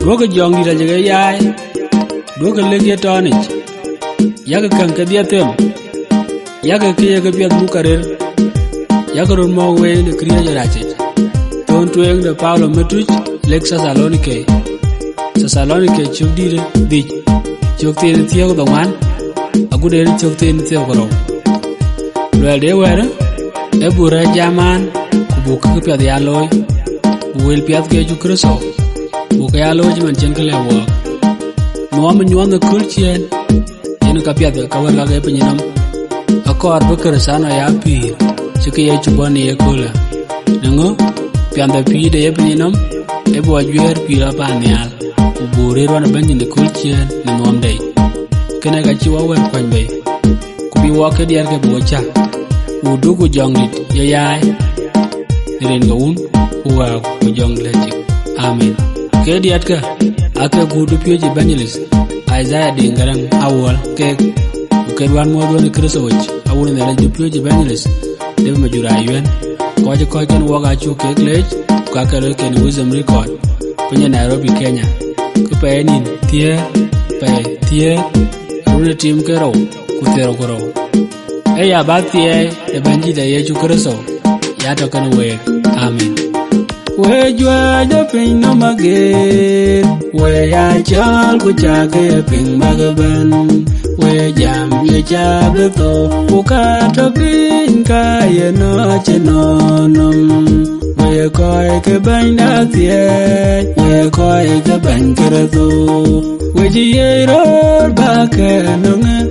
Roga jong di raja gayai, roga lagi tonich, yaga kan kadiatem, yaga kiya kabiat bukarer, yaga rumah way the kriya jarache. Don't wing the Paulo Metrich, Lake Thessaloniki, chuk di chukti in Theo the one, a good end chukti in Theo. Well, they were a Bura Jaman, Kubuka the alloy, will piat get you crusoe. Bukaya lodgement gently walk. No one you on the culture in a capia the cover like a pinum. A car booker sana yapi, Chiki Chubani a cooler. Nango, Pian the P de Epinum, a boy year Pira Panial, who bore on a bench in the culture in one day. Can I get you over point bay? Could be walking the Arcabocha, who do good young it, yay. There ain't no one who are young legend. Amen. Kediatka, aka gudu pioji evangelist, Isaiah Dingarang, Awal, Cake, who can one more than a Christowich, I wouldn't let you pioji evangelist, Dave Majura Yuan, Koja can walk at your cake ledge, Kakaruk and Wisdom Record, Punya Nairobi, Kenya, Kupainin, Tier, Runa Team Kero, Kutero Koro. Hey, about the Banji the Yeju Kuroso, Yatokan away, Amen. Where you are the ping no magate, where I shall go jack a ping magaban, where jam ye jab the toe, Pukato ping kaya no chenonum, where koi ke bind out the where koi ke bankerato, where ye roll back and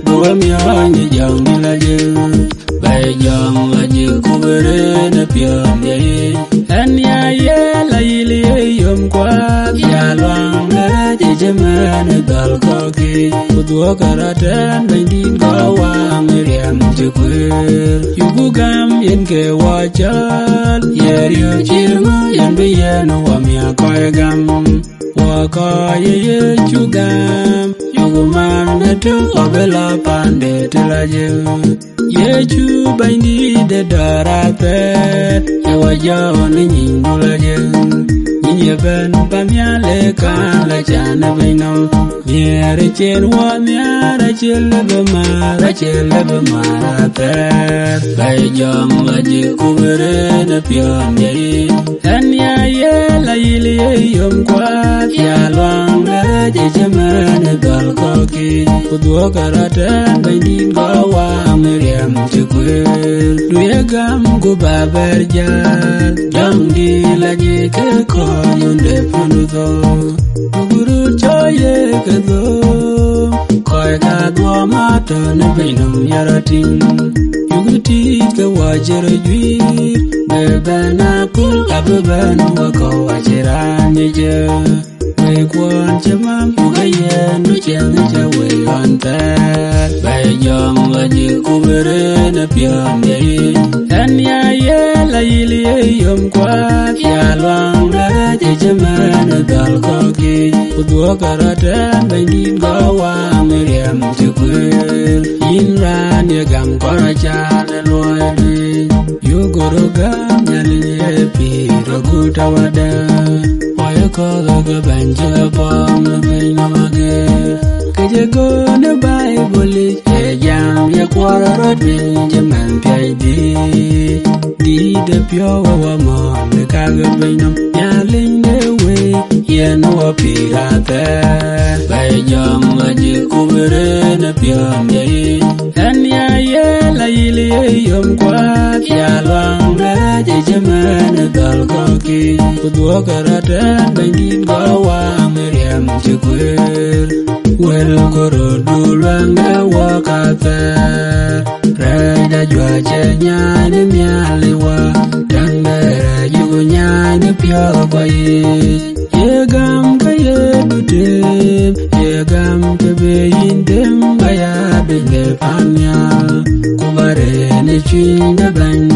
go me on the young village. By young Laji Kubere, the pion, and ya la yum quad, Yalwang, the German, a dull cocky, would walk a rat and indeed go on Miriam to queer. You go gum in K. Watchal, you chill, and be a no amia coyagam. Walk ye chugam, you go man to Obella Pande till Yeju bindi de darate, yewa jaon nyingulajen. Nye ben bamiale kan la jana bino. Miere chen wa miara chele bemara te. Bay jong la jikubere na pion ye. Anya ye la yili ye yom kwa. Yalwang la jejemane dal koki. Kudwa karate bindi gawa miriam chikwe. Duye gam gubaber jan. Jang di la jike ko. Yonde punudo, Guru Joye Gado, Koyka Dwamata, Nebinum Yaratin, Yuguti, the Wajera Jui, Bebana Kul Ababan, Wako Wajera Nija, Wekwan Chamam, Ugayan, Nujan, way on that, by young Laji Kubere, the Pion Day, and ya la yili yum quad, Yalwang. Jemana dal koki, Udwa karata, Bendin gawa Miriam chukwe. Inran yagam koracha loyde, you gurugam yali pi roguta wada. Wayako the banja bomb benamage. Kajago na Bible, Jam yakwara rodin, Jaman pidi. Did the pure woman, the cargo benam, Yaling the way, Yano pirate. By young Laji Kubere, the pion day. And ya la yili yum quad, Yalwang, the Jaman, a dull cocky. Could walk a rat, Bendin Gawa, Miriam Chukwe. Well, Guru Langa walk out there. Rada jua chenya ni mialiwa, Tangera yu nya ni pio kwa ye. Yegam kaya dutem, Yegam kebe indem kaya benge panya. Kubare ni chinda ban,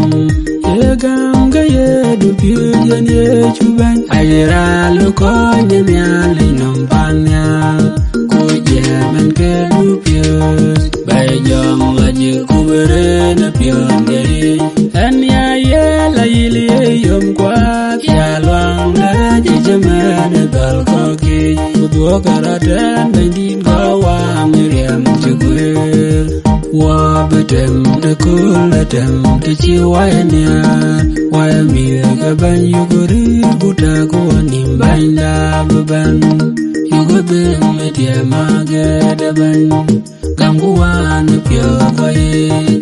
Yegam kaya dupio ye chuban. Ayera luko ni miali nompanya. Kujemen ke dupios, Bay jong Laji Kubere na pion day. And ya la yili yom kwa ya loang da je jamane dal ko ki udwo karatan bendin ko wa miriam chugwel wa betem de kulatem te chi wa nya wa mi ga ban yuguri buta ko nim banda ban yugobe media magada ban Kamguan pio koi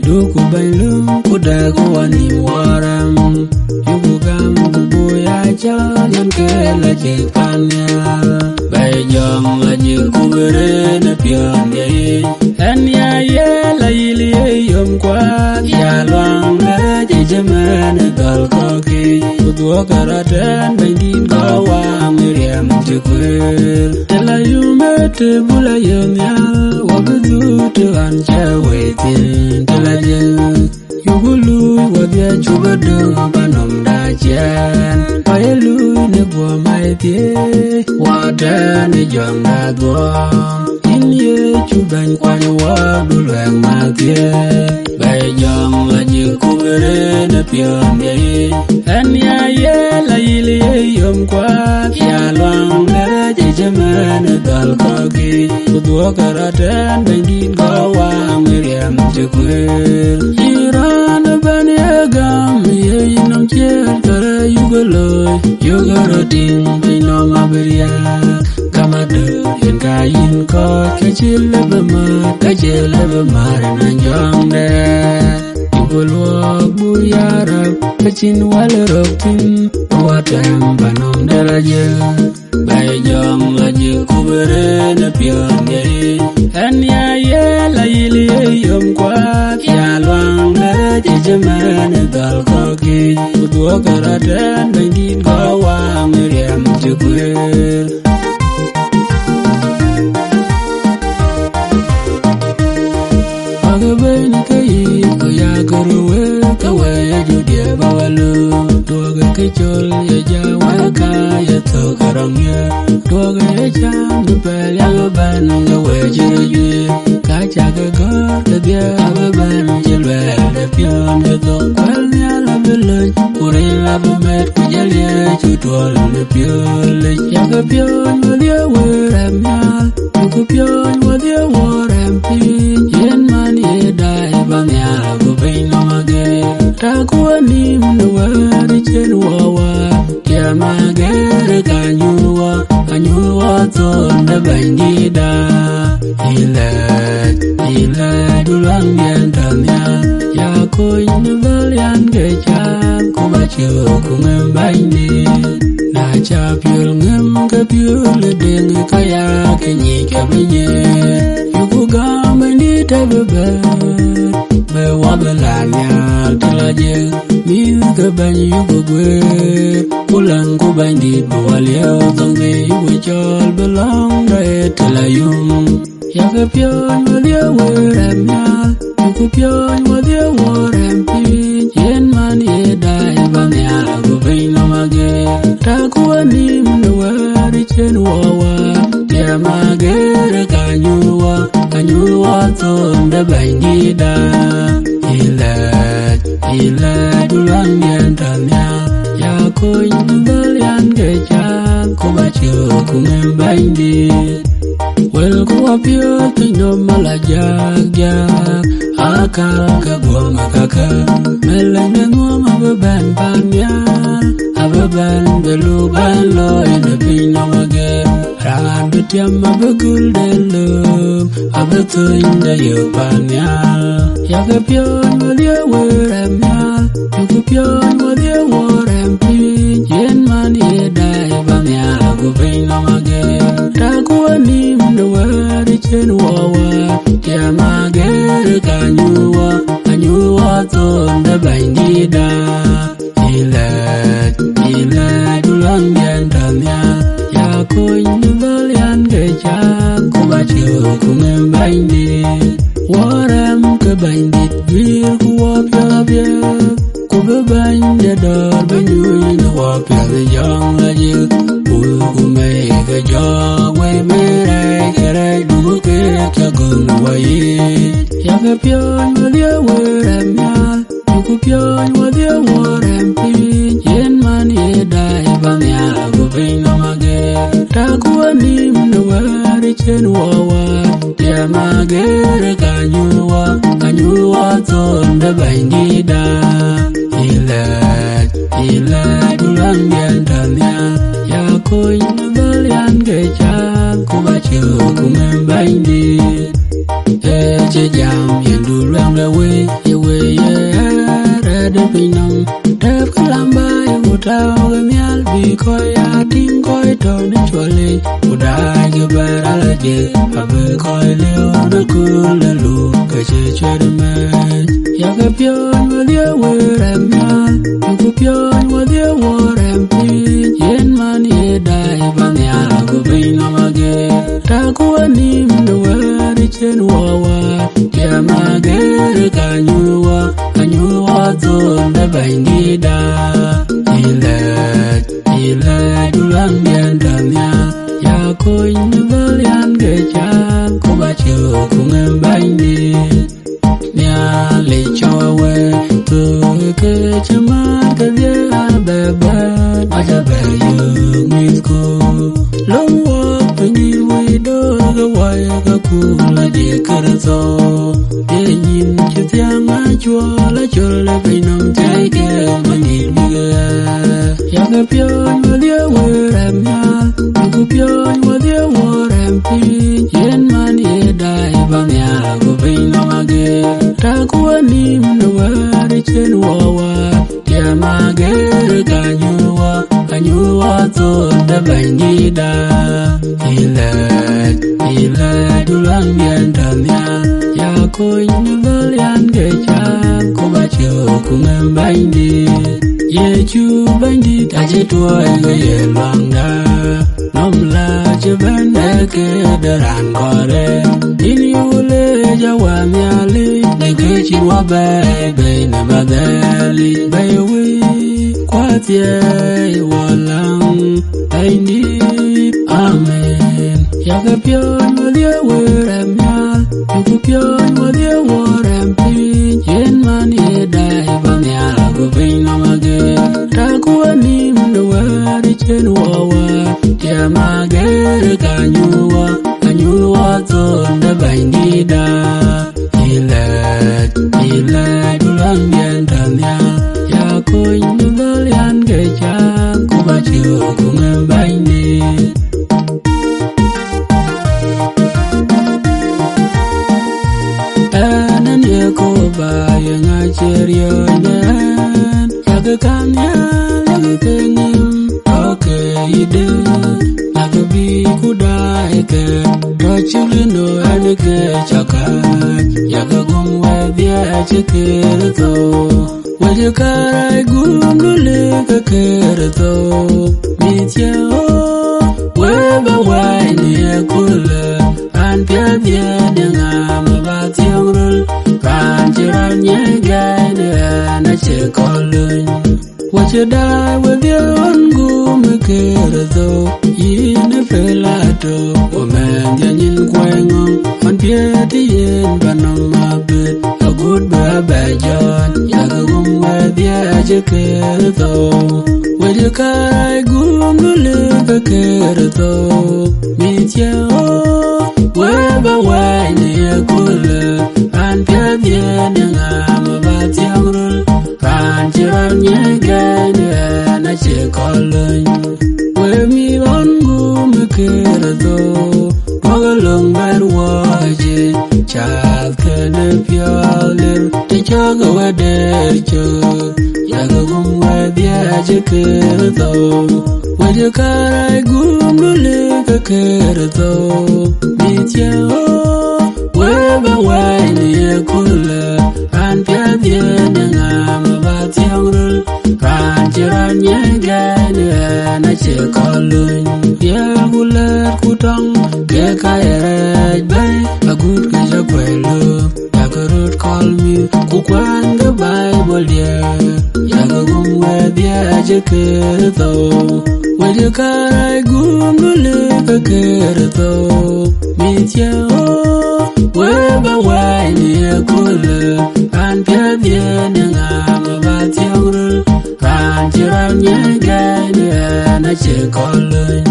duku bailum kuda kuani waram yugu gam kubuya jalan ke lagi panya bai jom lagi kubere na pio nyai anya ye laili yom kwa ya luang la jaman dal koki kudwa karatan bandin gawa miriam tukwel telayume te bula yomya wabudu anja waitin telajel yugulu wabia chubado banom dajan payelu ne gwa maitie wada ne jonga gwa inye chuban kwany wabulwang matie bai jong laji kubere na pion ye anya ye laili yom kwa ya luang da jaman dal koki kudwa karatan bandin gawa miriam tukwel iran bani agam ye inam cher tara yugoloy yugarotin pinom aberia kamadu yen kain ko kachile bemar nan jongde yugolwa buyarab kachin walrokin watam banom daraja bai jong laji kubere na pion ye anya ye laili yom kwa ya luang da jaman dal koki udwa karatan bandin gawa miriam tukwel agabeni kai ko ya gorwe kawe judia bawalu doga kechol ya jawa ka ya to karangya doga ya jam bel ya ban ga wejiri ka chaga gar de dia ban jelwe de pion de to kwal ya la beloj kure la met ku jelye chutol de piol ya ga pion mo dia weram ya ku pion mo dia woram pi yen man ye dai ban ya go bein no mage ta ku ni no wari chen wawa ya mage kanyuwa ton da bandida ila dulang yan tamya ya koy nubal yan gechan kubacho kungem bandi na chapyul ngem kapyul deng kaya kenyi kabenye yuku gambandi tabebe be wabalanya telaje mi kabanyi yuku gwe pulang kubandi buwalyo tongbe yuku chol belong da telayum ya kapyon wadia weram nyal yuku pyon wadia waram pin yen man ye dai bang ya go bein no mage ta kuani mnwari chen wawa ya mage kanyuwa ton da bandida ila dulang yan tamya ya koy dal yan gechan kubacho kungem bandi wel kuapyo tino malajag akal ka gwama kaka melene ngoma beban panyal abeban beluban loy na pino mage ran betiam abegul delum abeto inda yopanyal yakapyon wadia weram yal yukupyon wadia waram pin yen man ye dai bang ya go bein no mage ta kuani mnwari chen wawa ya mage kanyuwa ton da bandida ila dulang yan tamya ya koy nubal yan gechan kubacho kungem bandi waram ke bandit bir kuwapya kubabanya dar banyuin wapya yang aja kumai ke jawa merai kerai dulu ke kagung wai ya kapyon wadia waram yal yukupyon wadia waram pin yen dai bang ya go bing mage ta kuani mnwari chen wawa ya mage kanyuwa tonda bandida ila dulang yan damya ya koy nalian gecha kubachu kumembandi che jam yan dulang la we ye rada pinam dab kalamba utao gamial bi koy ating koy to ne chole udai ge barala je abe koy leo na kulalu ke che man ya ga pion wa dia we ramal ku pion wa dia wa rampi yen man ye dai bang ya go bin mage ta ku ani mnwari chen wawa ya mage kanyuwa zonda bandida ila dulang yan damya ya koy nalian gecha kubachu kumembandi nya le chowe tu ke chama ke dia baba aja bayu misko lowo pengi wido ga waya ga kula de karzo de yin chitiang a chola chola pinam chai ke mani biga ya ga pion wa dia wa ramya ku pion wa dia wa rampi yen man ye dai bang ya go bin mage ta kuani mnwari chen wawa ya mage kanyuwa tonda bandida ila dulang yan damya ya koy nalian gecha kubachu kumembandi ye chu bandit aje tuai ga ye langa namla je bande ke daran kore ini ule jawami ali nege chi wa be na badali baywi kwatie walang aini amen ya ga pion wa dia we ramyal ku pion wa dia wa rampi yen man ye dai bang ya go bin mage ta kuani mnwari chen wawa ya mage kanyuwa tonda bandida ila dulang yan damya ya koy nalian gecha kubachu kumembandi anan ye ko ba yang acherio nan ya kanya lagi tenim oke ide agabi kudai ke chulino anike chakat ya gumwa dia chikirto wajakarai gumlule kakirto mitya weba waini kula an pia dengan mabatiang kanjiranya gaida na chekolun wajadai wadian gumkirto yin felato woman janyin kwengong on pieti yin banam mabit a good babajon yagum wadia jekirto wajakai gumlule kakirto mitya weba waini kula an pieti dengan mabatiang rul kanjiranya gaida na chekolun wemi ongu mekirto magalong barwaje chal kene pialer te chaga wadercho yaga gumwa biaje kirto wajakarai gumlule kakirto mitya weba waini kula an piatie dengan mabatiang rul kanjiranya gaida na chekolun ya gulat kutang ke kaya bay agut ke jakwelo ya karut call me kukwan the bible ya gumwe dia jekirto wajakarai gumlule kakirto mitya weba waini kula an piatie dengan mabatiang rul ran chỉ ran nhé gai nè na chỉ có lời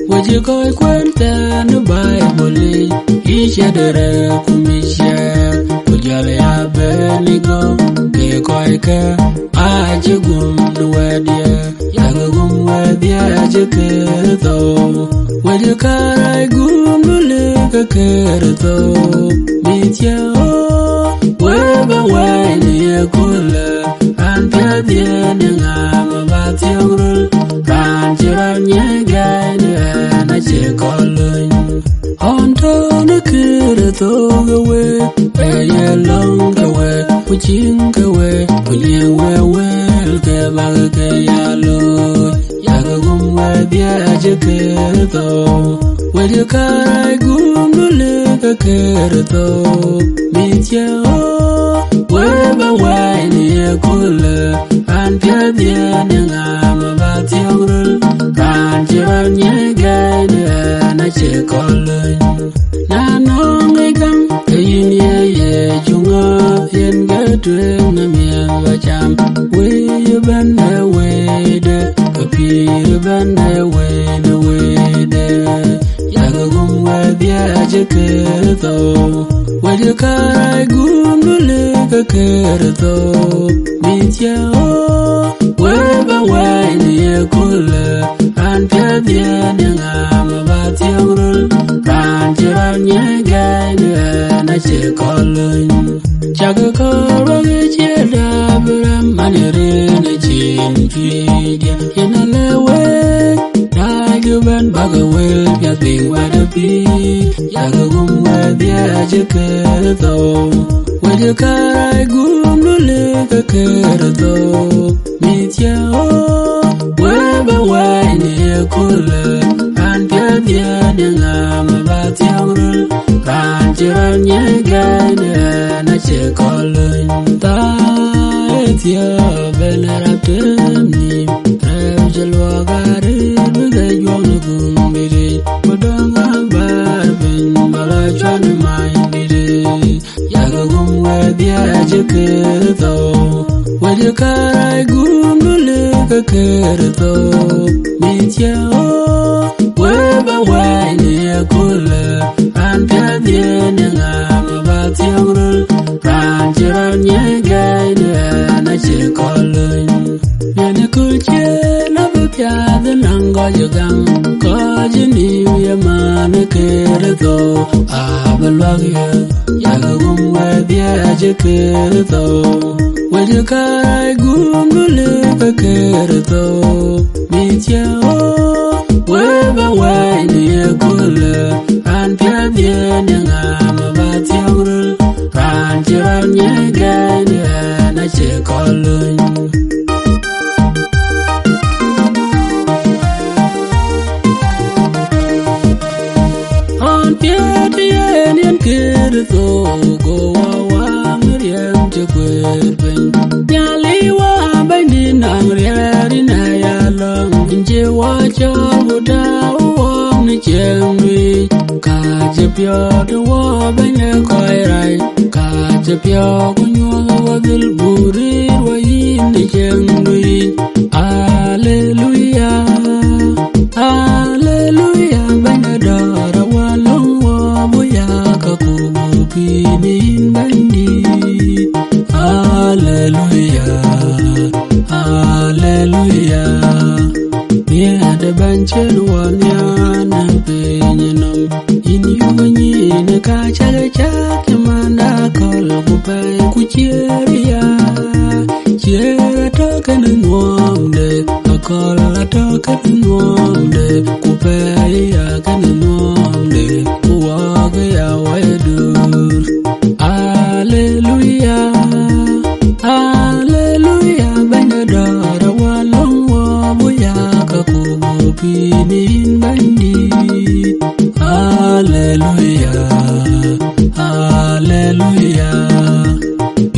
vừa chỉ coi quên ta nó bay bồi đi ý cha đời cùng mi cha vừa giờ lại bên đi go kề coi cả ai chỉ gum đuôi dia ya gum dia chỉ kề tàu vừa chỉ cái gum đuôi cái kề tàu mi cha vừa bao quay đi cooler an phía dia đừng am ba tiêu rồi ran chỉ ran nhé gai nè na chỉ có lời on thơ nó cứ được tô gawe về ye long gawe puchin gawe punye wewe ke ba ke ya lo ya gum we dia je ke to we de kai gum le ke to mi tia we ba we ni kule an pia dia ni ngam ba tiêu ru kan je nye gai na chỉ có lời na nó ngay găng cái ye chunga yên gai truyền na miền và chạm quê bên quê de kapi bên quê de ya gum we dia je ke to we de kai gum le ke to mi tia we ba we ni kule an pia dia ni ngam ba tiêu ru kan chỉ ran nhé gai nè na chỉ có lời cha có cái chia đa bram mani re na chin phi dia ina lewe dai gu ban ba ga we ya ting wa de pi ya gum we dia je ke to we de kai gum le ke to mi tia we ba we ni kule an pia dia ni ngam ba tiêu ru kan chỉ ran nhé gai nè na chỉ có lời ta tia bên ra tem ni reo je lo ga re ga yo no gum bi re mo dang ba bin ba la chan mai bi re ya gum we dia je ke to we de kai gum le ke to mi tia we ba we ni kule an pia dia ni ngam ba tiêu ru kan chỉ ran nhé gai nè na chỉ có lời nhà cứ che nó bước ra đến năng gọi giờ găng có chỉ niu ya mà nó kề to bên lo kia ya gum we dia je ke to we de kai gum le ke to mi tia we ba we ni kule an pia dia ni ngam ba tiêu ru kan chỉ ran nhé gai nè na chỉ có lời on pia dia ni ke to go wa mriam je kwe ben ya li wa ben ni nang ria ri na ya long je wa cho bu da wa ni chen ri ka je pyo do wa ben ne koi rai ka je pyo ku nyu wa dil buri wa yin ni chen ri hallelujah hallelujah ben da ra wa long wa bu ya ka ku pi nin ben di hallelujah hallelujah nia de ban chen wa nya na pe ni nom in yu ni ne ka cha cha ke manda kol ku pe ku cheria chera to ke nuom de kol to ke nuom de ku pe ya ke nuom de ku wa ke ya wa dur hallelujah hallelujah ben da ra wa long wa bu ya ka ku pi nin ben di hallelujah hallelujah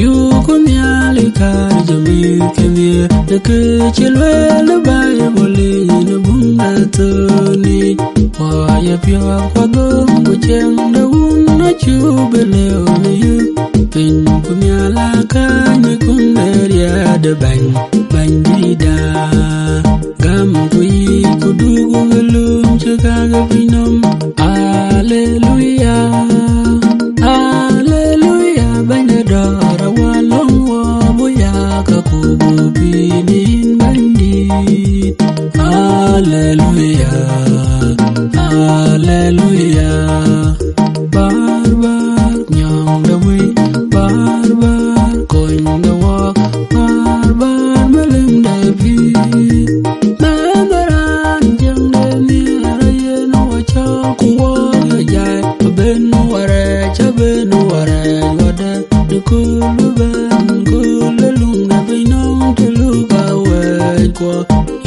you kun ya li ka jami ke ni de ke chilwe le bible ni bung na to ni wa ya pyo kwa do ku chen da un na chu be le ni pin kun ya la ka ni kun de ya de ban bandida gam kui kudugu gelum chakaga pinom hallelujah hallelujah bandadara walong wabuya kakubu pinin bandit hallelujah hallelujah barbar nyong dawi barbar koin dawak barbar maling david mabaran jang demi arayen wachal kuwa jay ben ware wada dukulu ban kulung na binong teluga kwa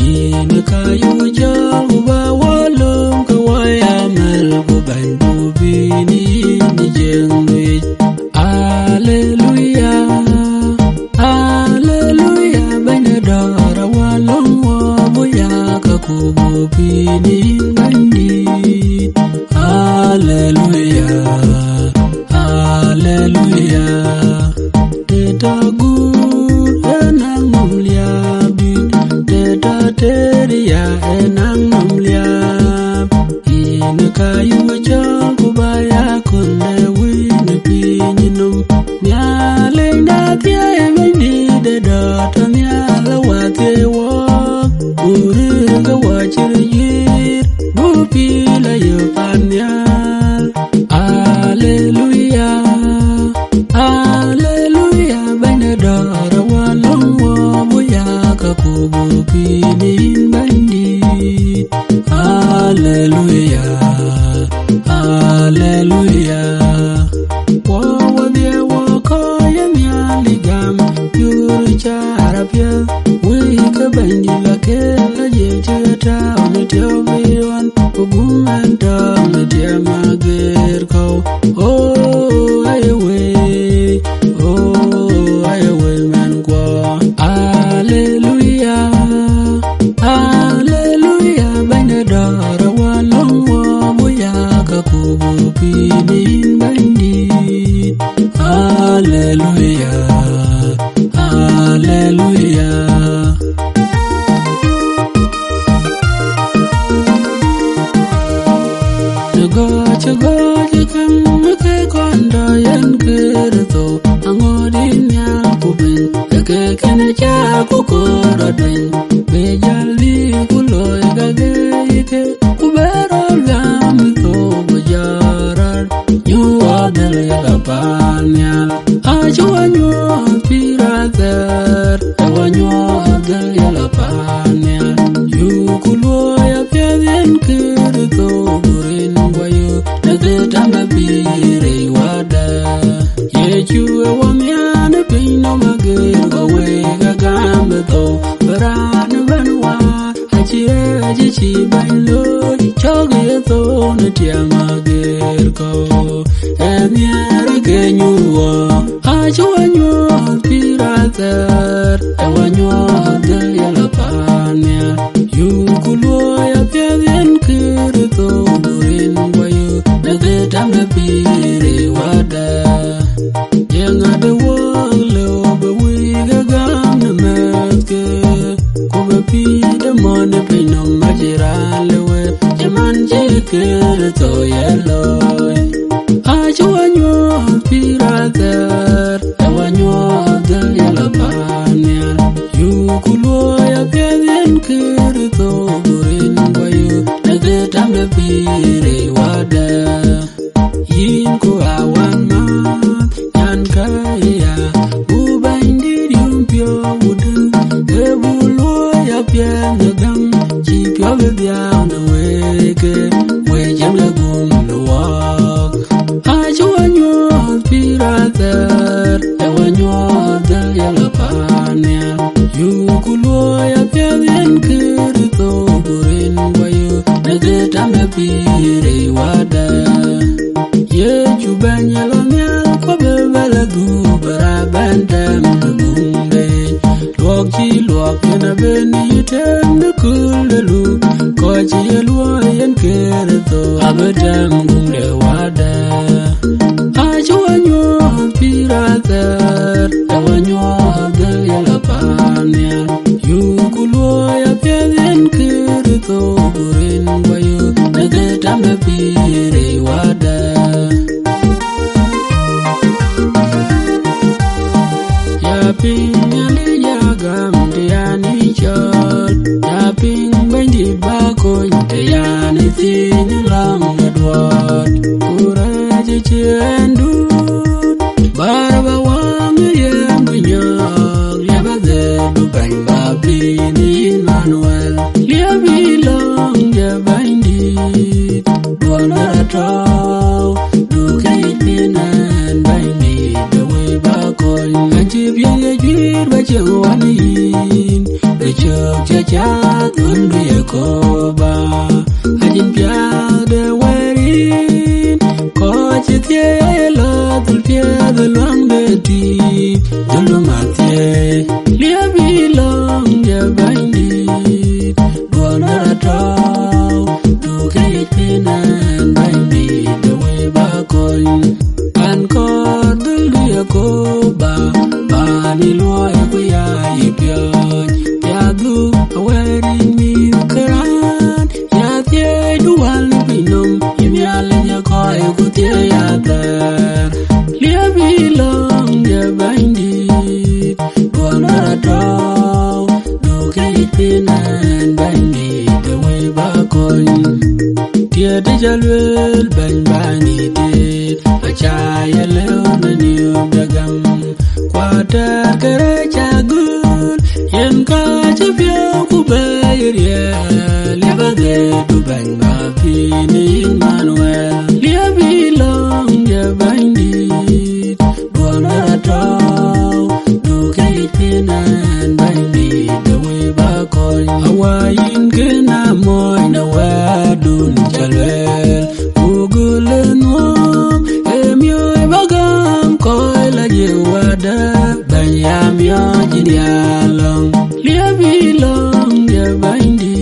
ina kayu jal ba walum kawaya mel ko bandu bini ni jengwe hallelujah hallelujah banadara walum wabuya kakubu bini bandit hallelujah hallelujah tetagur enang nomliab teta teria enang nomliab ina kayu jal kubaya kunde win pinyinum nyale natia emini deda tanyala watewa uriga wachiriyir bupila yopanyal hallelujah hallelujah banadara walong wabuya kakubu pinin bandit hallelujah hallelujah wawadya wakaya nyaligam yuru charapya wika bandila kela jetata onetioviwan ugumanta onetia mager kau oh ayawe man kwa hallelujah hallelujah banadara walong wabuya kakubu pinin bandit hallelujah hallelujah Chago jikam ke konda yan kerto angodin ya kubin ke kene cha kukorodin bejali kuloy gage ke kubero gam to bajarar you are the lapanya ajuanyo pirater awanyo the lapanya you kuloy apyen kerto gurin wayo tama bire wada yechuwe wamiana pino magir gawe gagambe to barana banwa achire chi bailo choge to natia magir ko emiara kenyuwa achuanyo pirater ewanyo de yalapanya yukulo ya pyen kirto burin wayo tama bire wada yenga de wole obewi gagam na metke kuba pi de mone pino majiralewe jaman jikir to yeloy ajuanyo pirater ewanyo de yalapanya yukulo ya pyen kirto burin wayo nage tama bire wada yin ko awana yan kaya ubandi diumpio wudin ebulo ya pian gam chi pio bia na weke we jam la gum no walk ajuanyo pirater ewanyo de yalapanya yukulo ya pian kirto burin wayo nage tama bire wada ye chubanya la miel kwa bebela du barabandam gumbe loki loki na beni yutem de kulelu koji yelwa yen kere Laping bandi bakon te yani tin lang adwat kuraje chendu barba wang yem bunyog lebade bang babini Manuel liabi long ya bandi dona taw dukai pinan bandi the way bakon ajib yang ajir baca wani chok cha tundu yakoba ajin pya de werin ko chitie la tulpia de long de ti dulu matye liabi long ya bandi dona taw du kai pinan bandi de we ba koy an ko dulu yakoba bani lo ya ipya wearing me karan ya tie dual binom yale nya ko e kutie ya ter lia bilong ya bandi bona taw do kai pinan bandi the way ba koy tie de jalwel bani de acha ya leon ni dagam kwata kare chagul yen ka chipya Lebade du bang babini Manuel liabi long ya bandi dona taw du kai pinan bandi the way bakoy awayin kena moy na wadun chalwel ugulen mom emyoy bagam koy la jewada banyam yo jinyalong liabi long ya bandi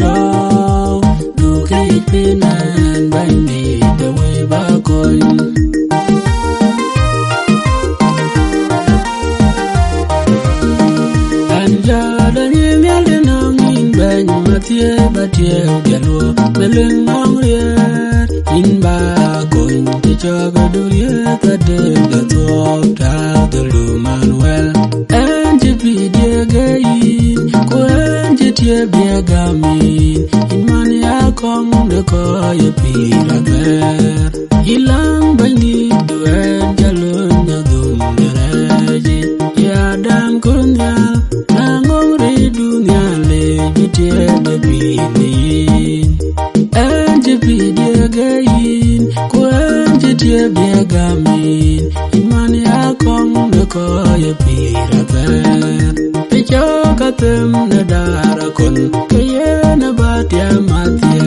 taw du kai pinan bandi the way bakoy anja da ni mial de nangin ben matie batie galo meleng ngre in ba koy ti chaga durie ta de ga top ta de Manuel anje pide gai ko anje tie biagami in mania kong de ko ye pila ber ilang bandi duen jalun nyadum nereji ya dang kunya nangong re dunia le jitie de bini anje pide gain ko anje tie biagami in mania kong de ko ye pila ber katem na dara kon kaya na batya matye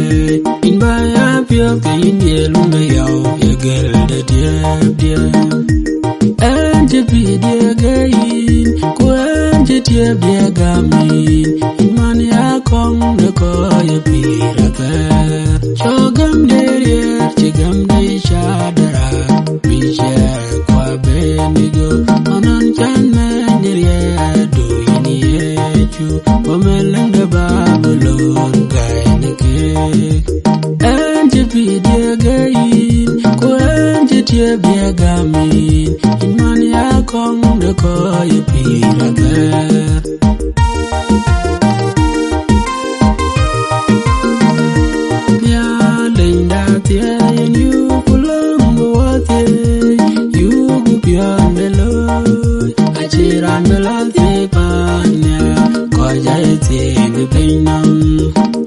in baya pyo kayin yelum na yaw yagel da diab anje pide gain ko anje tiab diagamin in man ya kong na ko ya pira ka chogam derier chigam de chadara biche kwa benigo anan chan derier do Womelang the Babylon guy anje pide gain ko anje tie biagamin in man ya kong de ko ye pira ka ya lenda tie you pulang buate you gupian belo achiran belate panya Jayate the Bainam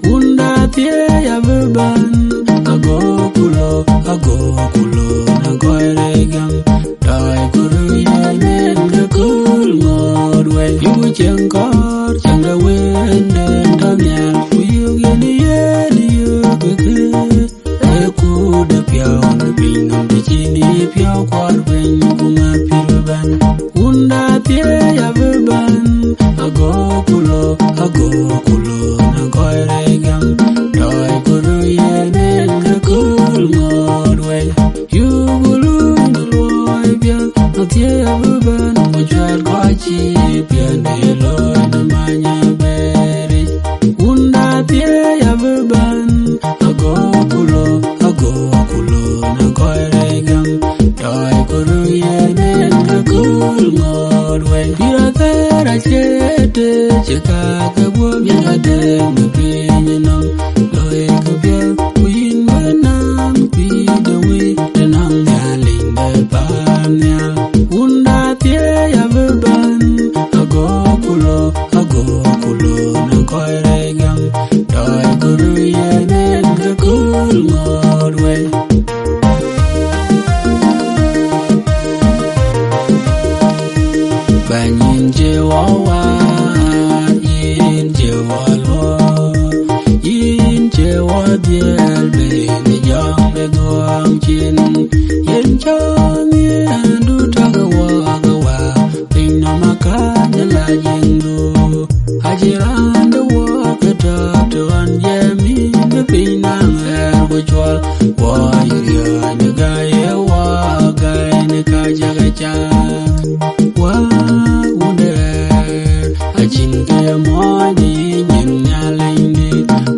Unda Tia Yaban Ago Kulo Nagoiregam Dai Guru Yamen the cool mod way you chankor changa wind and Daniel for you you Eku the pion the Bainam the Chini Pio Quad when you come up Pilban Unda Tia Yaban Ago kulo na goiregam doi guru yenen the cool mod way you gulu no loy bian no tie abuban mo jal kwachi bian de loy na manya beri unda tie abuban ago kulo na goiregam doi guru yenen the cool mod way pirate chete ka gabo ya de me pinno loe ka bia win manam pi de we de nang ya ling de ban ya unda tie ya ban ago kulo na koi re gam doi guru ye ne de kul ngor we banyin je wa yin je wa lo yin je wa diel be ni jong de duang chin yin chang ye du ta ga wa pin no ma ka de la yin du ajiran de wa ka ta to an ye mi de pin na er wo chwal wa ye ni ga ye wa ga ni ka ja ga cha wa chin ke mo ni nyin nya ling ni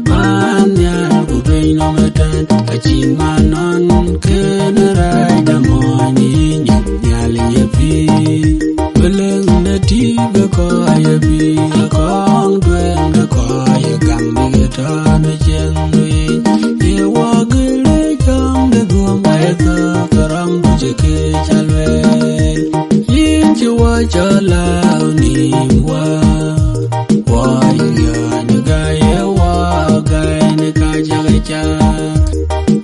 man nya ku be no matan a chin manon ke na rai da mo ni nyin nya ling ye pi beleng na ti ga ko ya bi ko ang twen da ko ya gam bi ta na chen ni ye wa ge le jam de duam ba ta karam bu je ke chalwe yin chi wa cha la ni wa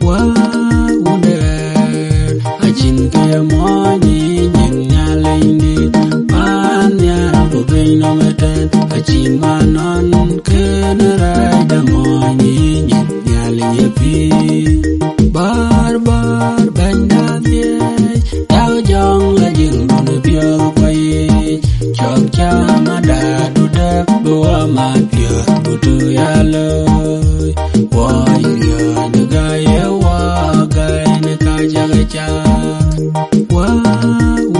wa under a chin ke mo ni nyin nya ling ni man nya bu be no matan a chin manon ke na rai da mo ni nyin nya ling ye pi bar ban da ye tao jong la jing no pyo kwai chok cha ma da du da bu ma pyo bu tu ya lo wa wa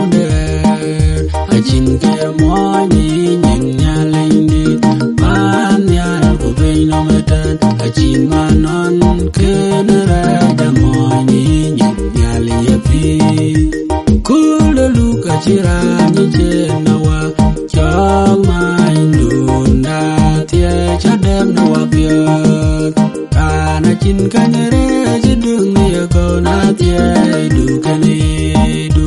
under a chin ke mo ni nyin nya ling ni man nya ku be no matan a chin manon ke na rai da mo ni nyin nya ling ye pi kul lu ka chira ni che na wa chong mai ndun da tie cha dem na wa pyo kana chin ka ne re ji dung ni ko na tie du ka ni du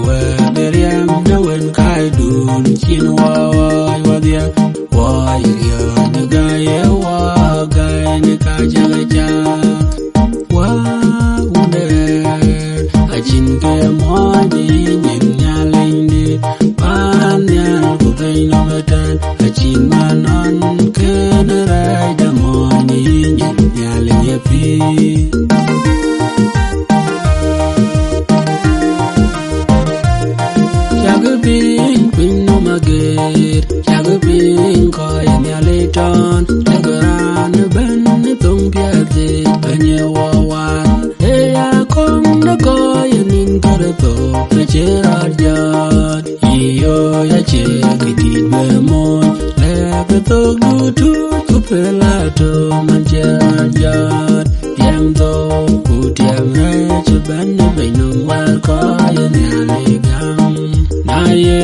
we beriam na wen kai dun chin wa dia wa ya ne ga ye wa ga ne ka ja ja wa unde a chin ke mo ni nyin nya ling ni pan nya ku be no matan a chin manon ke na rai da mo ni nyin nya ling ye pi pin no maget chagu pin ko nya le ton tagaran ben tong pya de anye wa wan e ya kom na ko yin kar to na chera jat iyo ya che kiti be mo le be to du tu ku pela to man chera jat tiam to ku tiam re che ben be no wa ko yin ya le gam na ye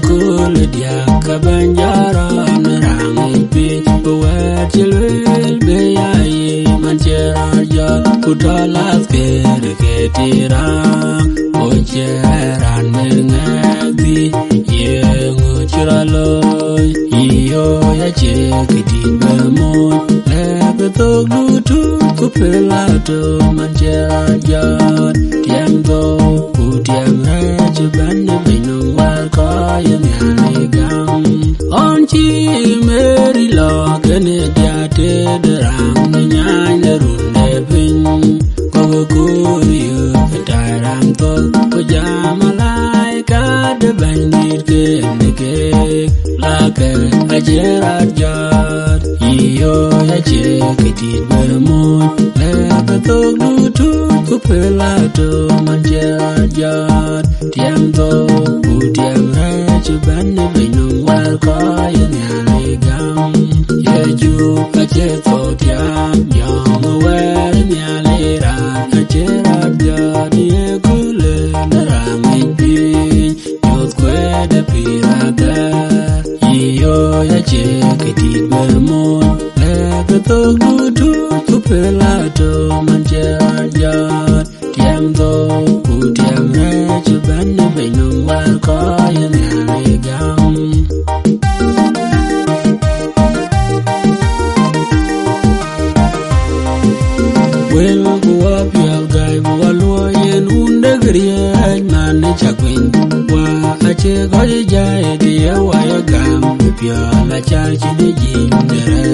kul dia ka banjara na rang pi bu wa chilwel be ya ye man chera ja ku ta la ke ti ra o cheran me nga di ye ngu chira lo iyo ya che ki ti be mo le be to lu tu ku pe la to man chera ja tiam do ku tiam ra che ban ne be no wa ko ye nya ne gam on chi meri lo ke ne dia te de ram ne nya ne ru ne bin ko ku yu ta ram to ko ja malai ka de ban ni ke ne ke la ke a jera ja iyo ya che ke ti be mo le ka to lu tu ku pe la to man jera ja tiam do ku tiam ra che ban ne be no wa ko ye nya ne gam ye ju ka che to tiam yong we nya le ra ka che ra ja ni ku le na ra mi pi yo kwe de pi ra ga yo ya che ke ti be mo le ke to du ku pela to man che ya tiam do ku tiam re che ban ne be no wa ko ya na le gam well go up ya gai bo lo yen unde griye man ne chakwin wa ache go ja e dia wa ya gam pya la cha chi de jin dere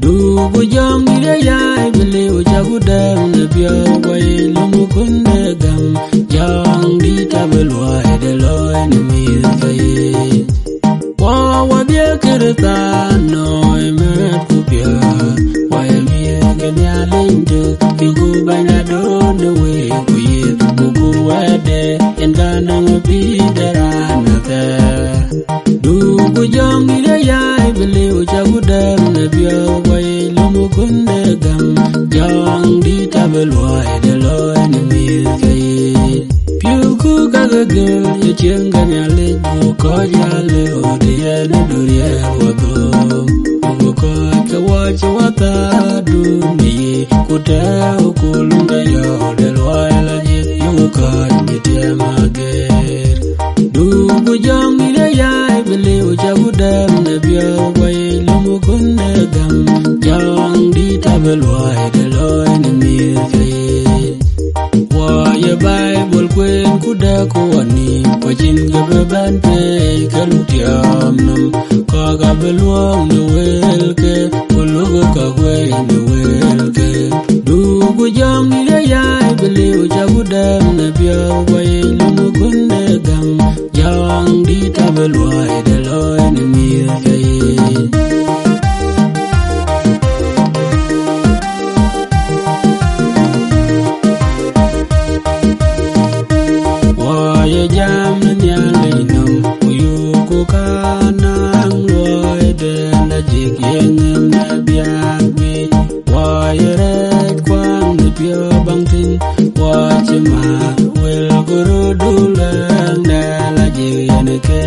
du go jam ile ya bile o ja go dem ne pya wa lo mu kun de gam jang di ta be lo de lo ne mi sai wa bia kirta no me ku pya wa mi ge ya linde ku ba na do de we ku ye ku wa de en ga na bi de ra na ta du ku jam ile ya bile o ja ku dem ne bia wa lo mu kun de gam jang di ta be lo de lo ne mi sai piu ku ga ga ye chen ga na le ko ya le o de ya ne do ya wa do ko ka wa cha wa ta du ni ku ta ku lu ga yo de lo la ye yo ka ni te ma ge du ku jam ni le ya bele o cha ku da ne bia wa lo mu kun ne gam jang di ta be lo de lo ni mi se wa ye bible kwen ku da ku ani ko jin ga be ban pe ka lu tiam nam ka ga be luong ne wel ke ku lu ka we ne wel ke du ku jam ni le ya bele o ja ku da ne bia wa lu mu kun ne gam jang di ta be lo de lo ni mi se ye jam ni ale no yu ku kana loy de na jik yeng na bia bi wa ye re kwang ni pio bang tin wa chima wel guru du lang da la ji ne ke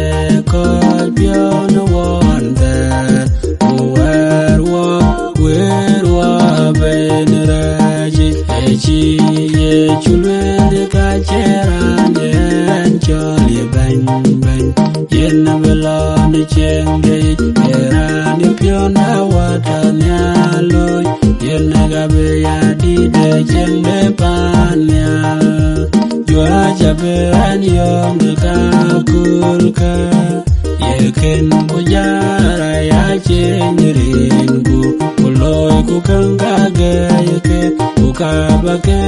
ko pio no won da wer wa ben ra ji e chi ye chulwe de ka chera Charlie bang bang yen vela ni chenge era ni piona wata nyalo yen ga be ya di de chenge panya jwa jabe an yom ka kulka ye ken bujara ya chenrin ku loy ku kanga ge ke ku ka ba ke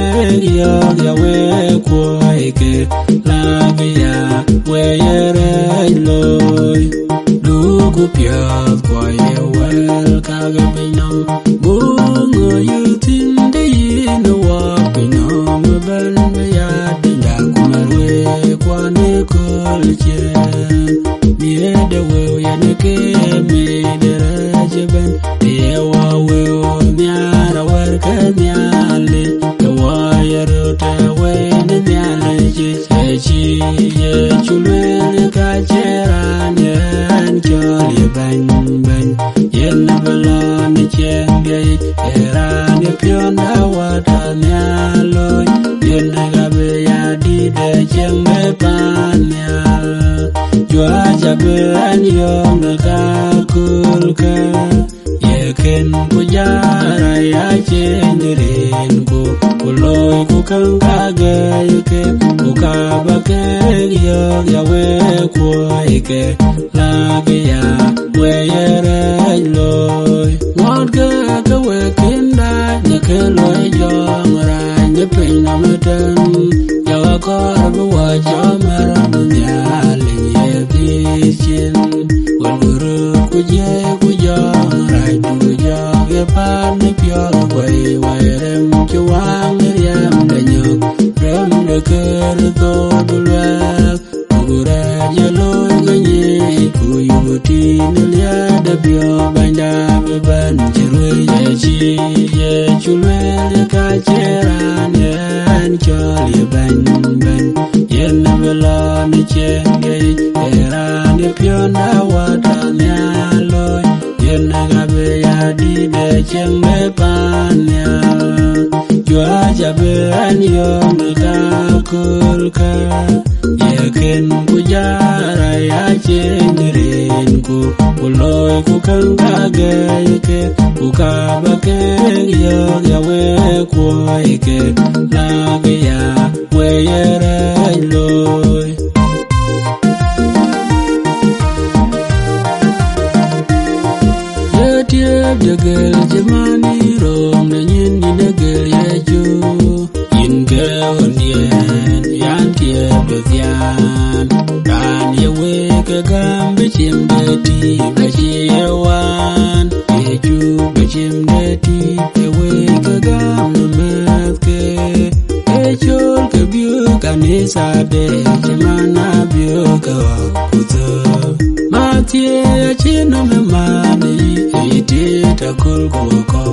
yo ya we ku ke Labia, where you're loy, Lugu Piat, quiet well, Kagabinum, Bungo, you think they in the walking on the Belmia, Dakumare, Quaniculture, near the way and the game made the regimen, the Ewa will, Niara, work and Yali, the wire away in the allergies. Chi ye chulwe ka chera nyen choli bang bang yen bala ni chenge era ni piona wata nyalo yen ga be ya di de chenge panya jwa jabe anyo ka kulka ye ken pujara ya chenrin ku loy ku kanga ge ke ba ke yo ya we ko ke la ge ya we ye re loy what ke ka we kin da ne ke loy yo mara ne pe na meten ya ko bu wa jo mara nya le ye bi chin we guru ku je ku yo ra du yo ge pa ne pyo we rem chu wang riam de nyo rem de ker to dulwa gura je lo ganye ku yuti nya da pyo banda be ban chirwe ye chi ye chulwe ka chera nyen choli ban ban yen bela ni chenge era ni pyo na wata nyalo yen gabe ya di de chembe panya jua jabe anyo mita kulka yeken kujara ya chendirin ku uloy ku kangage ke ukabake yo yawe kuike lage ya weyere loy yetieb jagel jemani rom na nyin ni degel yeju inge ondien yan tieb dodhian ran yewe ke gambe chimdeti bachiyewan yeju bachimdeti yewe ke gambe metke echol ke biu kanisa de jemana biu ke wakuto matie achino me mani iti takul kuko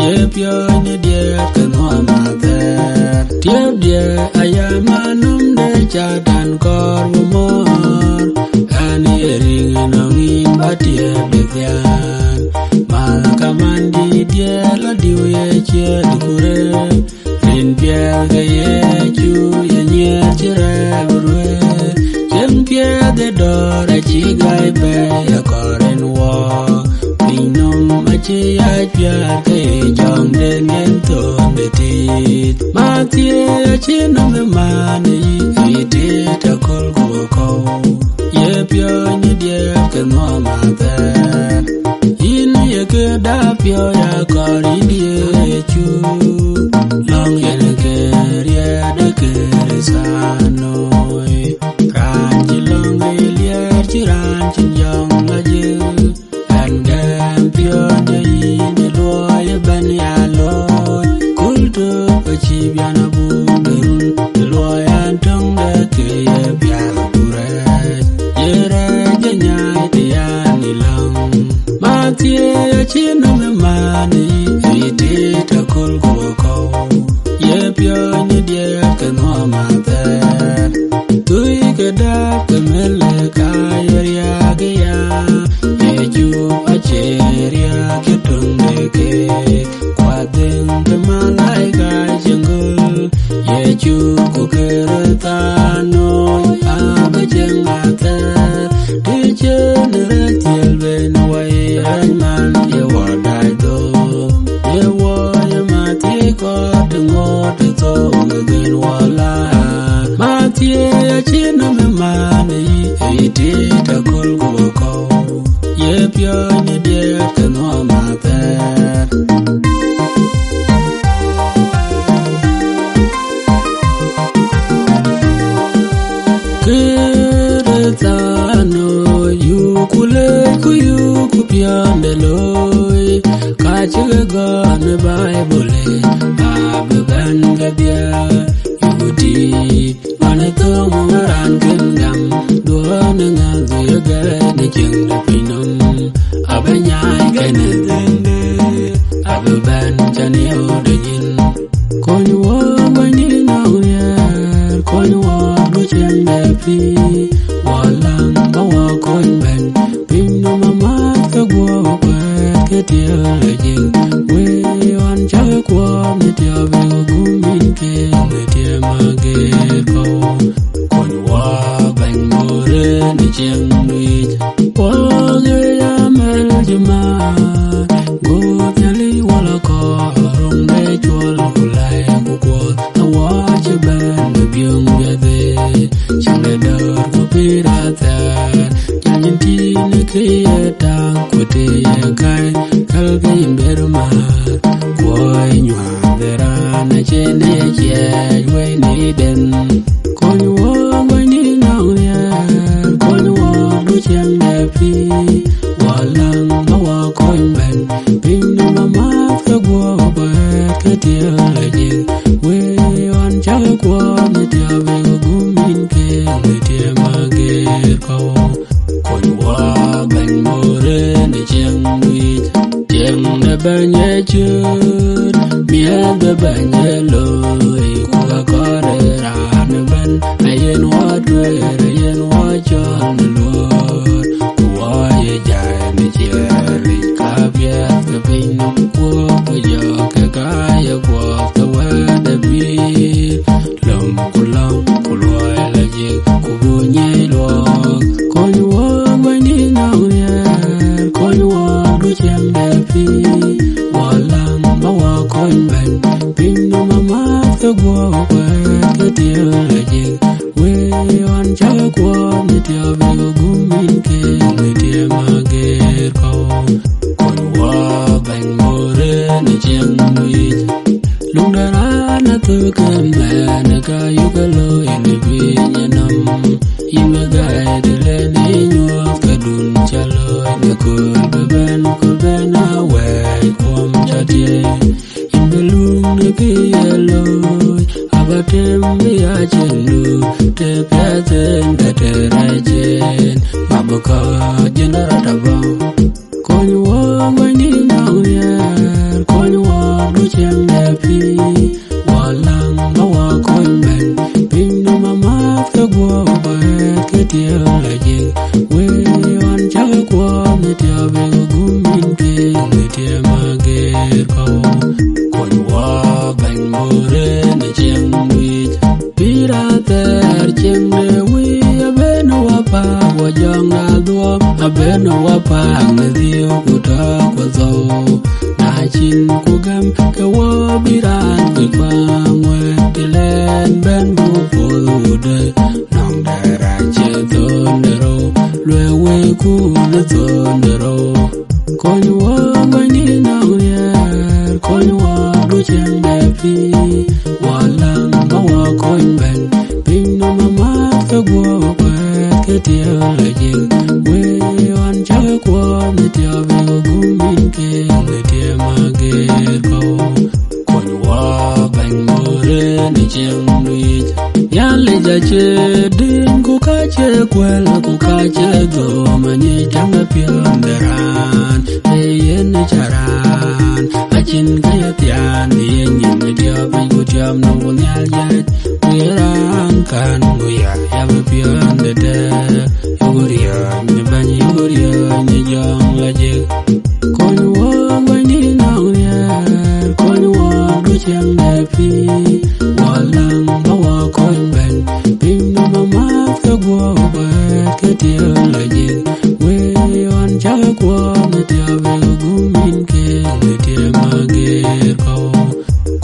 yepyo ni diet kenwa mater tiap dia ayamanum de jadan kor mumor ani ring nongin batie bethian malakamandi dia la diwe chet kure rin pia ge yechu yenye chire burwe jem pia de dora chigai be yakoren wo pinom achi ya pia ge jong de ngento de tit matie achino me mani iti takol ko ye pia ni dia ke no mater in ye ke da pia ya kori die chu long yen ke ria de ke sanoi ran ji long lia chi ran chi yong la je an gam pia dei de lo ye ban ya lo kulto pa chi biana bu derun lo yan tong de ke ye bia pure ye ra je nya te ya ni long matie achino me mani ite takol ko ye pia ni dia ke no mater tui ke da ke mele ka yeria ge ya yeju acheria ke tunde ke kwaden ke malai ga jengul yeju ko kerta no abajengata degenerate yelben way man ye wadai do ye wo ye mati ko dengot to ngin wala mati achino me mani iti takul ko ye pyo ni de ke no mater kertano yukule kuyuku piandeloy kachiga gane bible abeban gadia yuti anato maran gam duana ngazi gane jeng pinam abanyai gane dende abeban chanio dejin konyo bani nauya konyo do chende pi walang bawa konben pinno mama ka gwo ke tia lejin we wan cha kwa me tia be gumin ke me tia mage ko konwa ban more ni cheng wi wa ge ya mel jima go tali wala ko rong de chol kulai ku ko awa che ban byung ge de chang de dor ko pirata yin ti ni ke ta ko te kai kal ge berma ko nywa dera na che ne che we ni den ko nywa we ni na ya ko nywa du chen de pi walang ma wa ko ben pin no mama ka go ba ka te la je we on cha ko me te be go min ke me te ma ge ko nywa ben more ni chen wi chen na ban ye chun mia da ban ye lo ku ka ko ra na ban ayen wa dwe ayen wa chan lo ku wa ye num kwa yo ka ka ya kwa ta wa da bi lom kulo la je ku bu nye lo ko ni wa ba ni na ya ko ni wa du chen da pi wa lang ba wa ko ben pin no mama ta gwa wa ka ti la je we on cha kwa ni ti ave go gumin ke ni ti ma ge ko wa ben more ni chen mi lung da na tu ka ma na ka yu ka lo ni bi nya nam in ma ga de le ni nyu ka dun cha lo ni ko ben na we kom cha ti in be lung ni ki ya lo abatem bi a chen lu te pya zen da te ra chen ma ba ka jenara ta ba ko ni wa ma ni na ya ko ni wa du chen da pi wa lang ba wa ko ben pin no mama ka gwa ba ke ti la je we on cha ko ni ti ave gu min ke ni ti ma ge ko ni wa ben mo re ni chen wi pira ter chen de wi ave no wa pa wa jong na duo ave no wa pa ne dio ku ta ko zo na chin ku gam ke wa biran ku pa ngwe ti len ben bu pu de nong da ra che ton de ro lwe we ku na ton de ro ko ni wa ba ni na ya ko ni wa du chen de pi wa lang ba wa ko ben pin no mama ka gwa ba ke ti la je we on cha kwa ni ti ave gu min ke ni ti ma ge ko ni wa ben mo re ni chen ni ya le ja che din ku ka che kwel ku ka che do ma ni tang na pi ran e yen ni charan a chin ka ya tian ni yin ni ti ave gu tiam no gun ya ya we ran kan gu ya pi de de yu ri ya ni ba ni yu ri ya ni jong la je ko ni wa ba ni na ya ko ni wa du chen de pi wa lang ba wa ko ben pin no mama ka gwa ba ke ti la je we on cha kwa ni ti ave gu min ke ni ti ma ge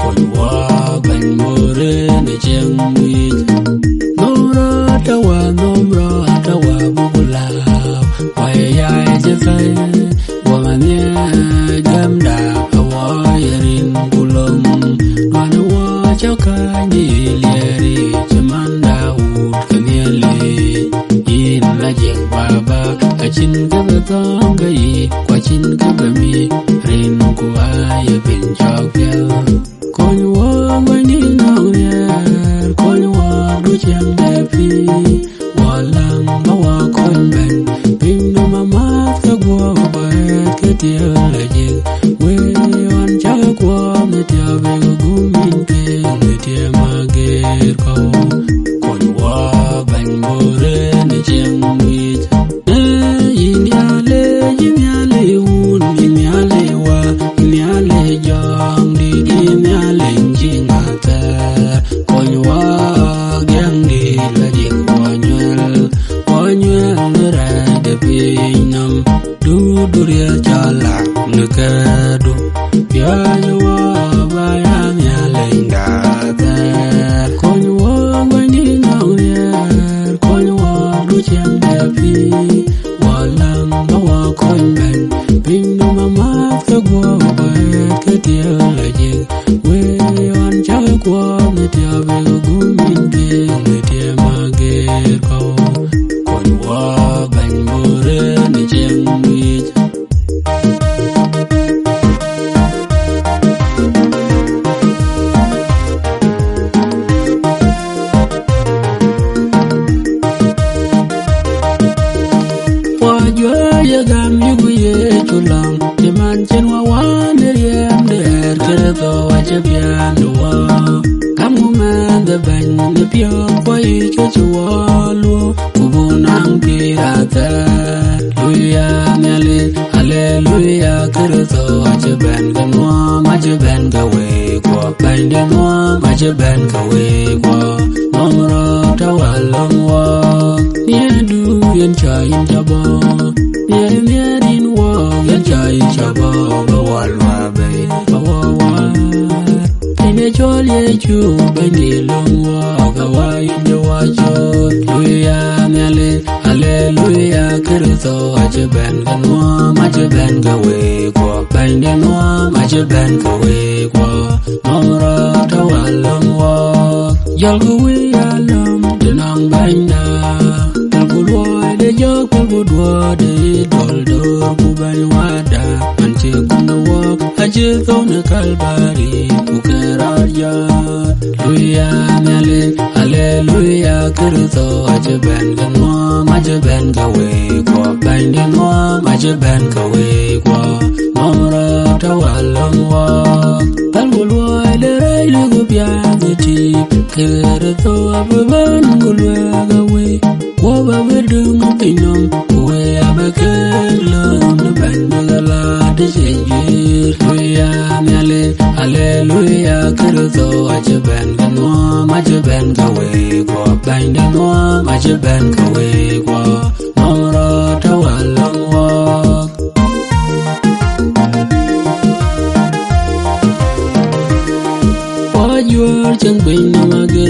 ko ni wa ben mo re ni chen mi tawa nomra tawa bugula wa ya je sai wa mane gamda wa yerin kulum wana wa chaka ni leri chamanda ud kanyele in la jeng baba achin ka batong gai kwa chin ka bami rin ku ay bin chok ya kon wa mani na ya kon wa du chen de pi wa lang ba wa kon ben pin no mama ka gwa ba ke ti la je we on cha kwa me ti ave gu min ke me ti ma ge ko kon wa ben mo re ni chen mi yin ya le un yin ya le wa yin ya le jong di yin ya le jing ta kon wa gyang di la je ko nyel ra de pi nam du ria cha la ne ka du ya wa ba ya nya le da ta kon wa ba ni na ya kon wa du chen de pi wa lang ba wa kon ben pin no mama ka gwa ba ke ti la je we on cha kwa me ti ave gu min ke me ti ma ge ko kon wa ben mo re ni chen mi wa jwa ya gam yu ye chulang ti man chen wa ne riem de ke to wa che pian wa kam ma de ben ne pio kwai che chua lu ku bu nang pi ra ta hallelujah kirito ache ben ganwa mache ben gawe kwa bende nwa mache ben gawe kwa nomro tawalongwa niedu yen chayin chabo nierin wo yen chayin chabo bawalwa be bawawa ine chol ye chu bende longwa gawayi nyawacho luya nyale Hallelujah, kirito ache ben ganwa mache ben gawe kwa bende nwa mache ben gawe kwa nomra tawalongwa yal gawe alam tenang benda kalkulwa de jok kalkulwa de doldor kubani wada anche kunwa ache thone kalbari kukerarya luya nyale Hallelujah, kirito ache ben ganwa mache ben gawe kwa bende nwa mache ben gawe kwa nomra tawalongwa kalkulwa de railu gubya giti kirito ababan gulwa gawe woba bedung pinom we abakelum de bende gala de sejir luya nyale Hallelujah, kirito ache ben ganwa mache ben gawe kwa bende nwa mache ben gawe kwa nomra tawalongwa Wajur chang bin namage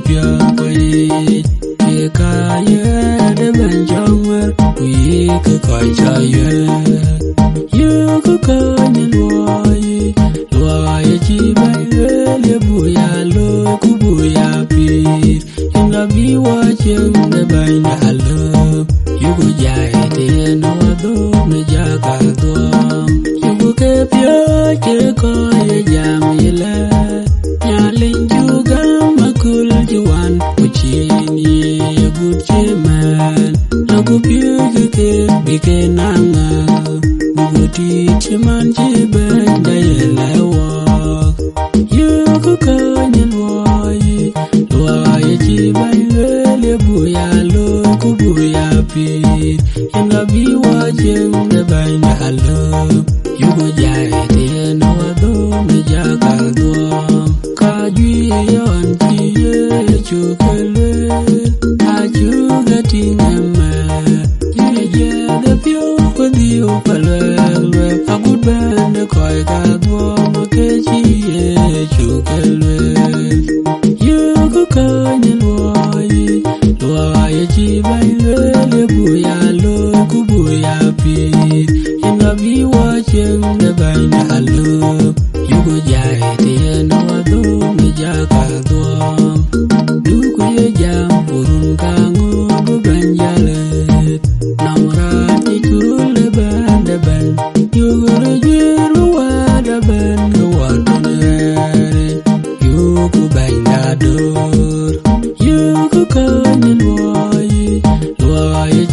pia koi ka ye de ben jamwer we ka koi cha ye you ko ka ni loy chi bai le bu ya lo ku bu ya pi in la bi wa chen de bai na lo you go jai de no do me ja ka do you go ke pia ke ko ye jam ye la nya ling ju ga makul juan kuchini ye good man la ku pia ke bi ke nanga bu ti chiman ji ben da ye la wa you go ka ni loy chi bai le bu ya lo ku bu ya pi in la bi wa chen de bai na lo you go jai de no do me ja ka do ka ju yon ti ye chu kele a chu ga ti ma ye de pio ko dio pale a good band de koi ka do ma ke chi ye chu kele you go ka ni loy chi bai le bu ya lo ku bu ya pi in la bi wa chen de bai na lo you go jai de no do me ja ka do du ku ye jam burun ka ngo bu ban ja le na ra ti ku le ban de ban you go re jiru wa da ban go wa ne you ku bai na do you go ka ni loy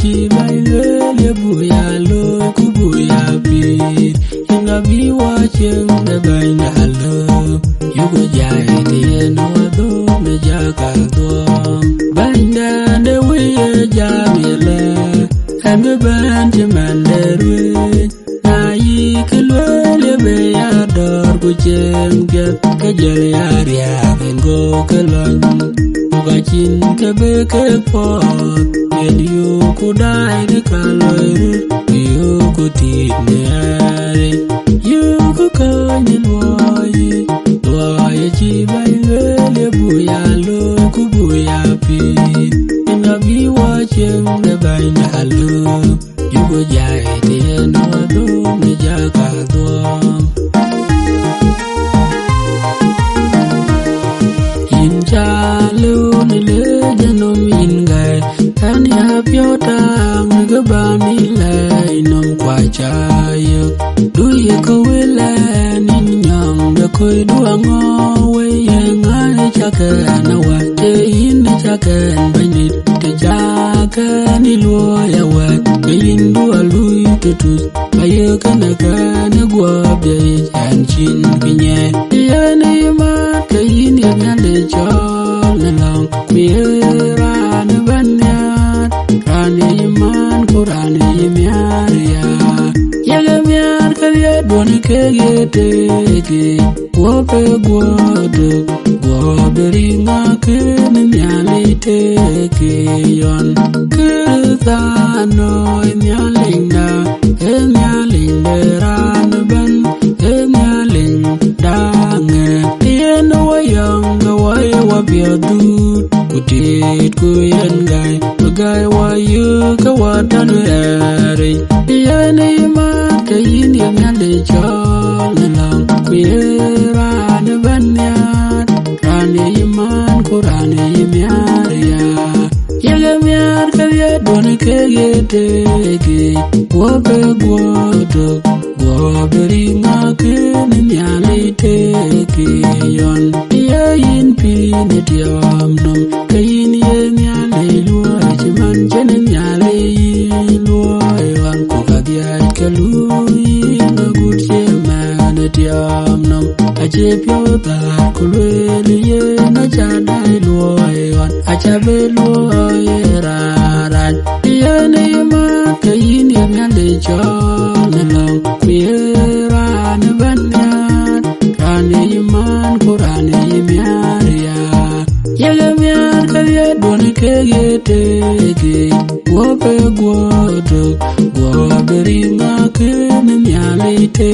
chi bai le bu ya lo ku bu ya pi in la bi wa chen de bai na lo you go jai de no do me ja ka do bai na de we ja mi le and me ban je man de ru na yi ke le be ya dor ku chen ke je ya ria go ke lon ga chin ke be ke pot and you could die the color you could eat me you could come in loy chi bai le bu ya lo ku bu ya pi in la bi wa chen de bai na lo you go jai de no do me ja ka do in cha lu ne le janom in gai kan ya pyo tang ga ba ni lai nom kwa cha yo du ye ko we la nin nyang de koi du ngo we ye nga ni cha ka na wa te in cha ka ba ni te cha ka ni lo ya wa ke in du lu tu tu ba ye ka na gwa be chan chin pinye ye ni ma ke in ye na de cho na long mi ra na ban ya rani man ko rani miar ya ye miar ka ye don ke ye te ke wo pe go de ringa ke ni nyali te ke yon ke ta no nyalinga e nyalinga ran ban e nyalin dange ye no yang wa bia du kutit ku yen gai wa yu ka wa tan re ye ni ma ke yin ye ngan de cho na lang ku ye ra na ban ya ran ye man ko ran ye myar ya ye ga myar ka ye don ke ye te ke wa be go beri ma ke ni nyali te ke yon ye yin pi ne diam nom ke yin ye nyali lu man jene nyale loy wan ko kadia kalu na gutye man diam nom aje pyo ta kulwe ye na cha dai loy wan acha be loy ra ye ne ma kayin ye nyale cho na long ye ra na ban ya rane man ko rane myar ya ye myar ka ye don ke ye te ke wo pe go beri ma ke ni nyale te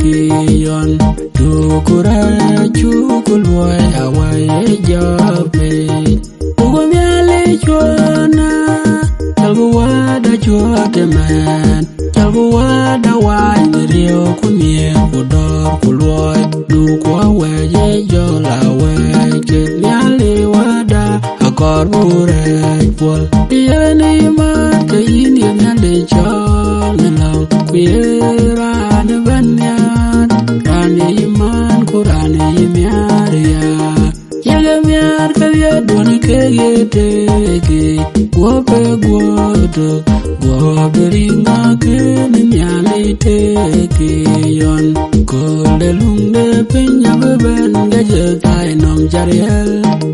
ke yon tu kura chu kulwa ya wa ye ja pe chwana Jalgo wada chwate man Jalgo wada wany rio kumie kudor kulwoy Dukwa weje jola weke Nyali wada akor burej pol Yeni iman ke ini nyali chol Nalang kuye rane banyan Rane iman kurane imiar ya Yaga miar kaya doni kege teke Gwape gwato Gwape ringa kene nyali teke yon Kole lungde pinya beben Gajak ay nom jariel